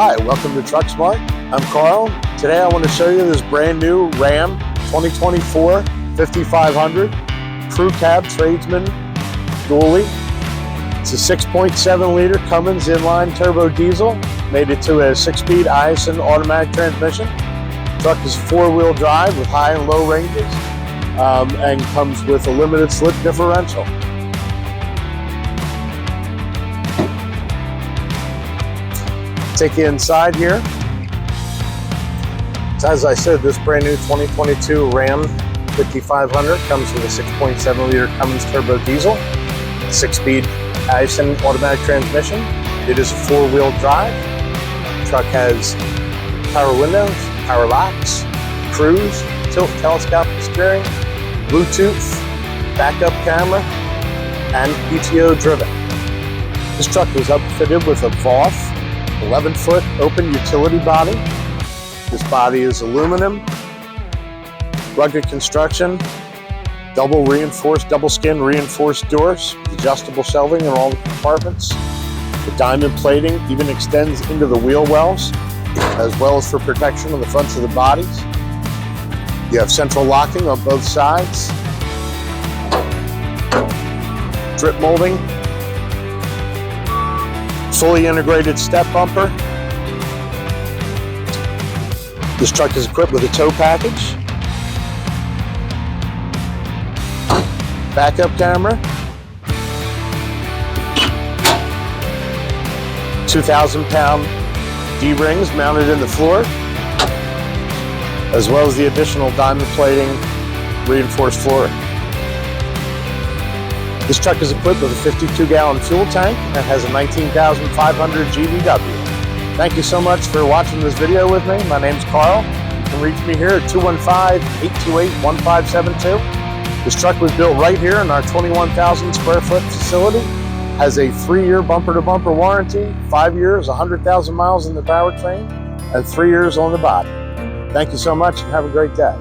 Hi, welcome to TruckSmart. I'm Carl. Today I want to show you this brand new Ram 2024 5500 Crew Cab Tradesman Dually. It's a 6.7 liter Cummins inline turbo diesel. Made it to a 6-speed Ison automatic transmission. The truck is 4-wheel drive with high and low ranges and comes with a limited slip differential. Take you inside here. So as I said, this brand new 2022 Ram 5500 comes with a 6.7 liter Cummins turbo diesel, 6-speed Ison automatic transmission. It is a 4-wheel drive. The truck has power windows, power locks, cruise, tilt telescopic steering, Bluetooth, backup camera, and PTO driven. This truck was outfitted with a Voth 11-foot open utility body. This body is aluminum, rugged construction, double skin reinforced doors, adjustable shelving in all the compartments. The diamond plating even extends into the wheel wells, as well as for protection on the fronts of the bodies. You have central locking on both sides, drip molding, fully integrated step bumper. This truck is equipped with a tow package, backup camera, 2,000-pound D-rings mounted in the floor, as well as the additional diamond plating reinforced flooring. This truck is equipped with a 52-gallon fuel tank and has a 19,500 GVWR. Thank you so much for watching this video with me. My name's Carl. You can reach me here at 215-828-1572. This truck was built right here in our 21,000 square foot facility. Has a 3-year bumper-to-bumper warranty, 5 years, 100,000 miles in the powertrain, and 3 years on the body. Thank you so much and have a great day.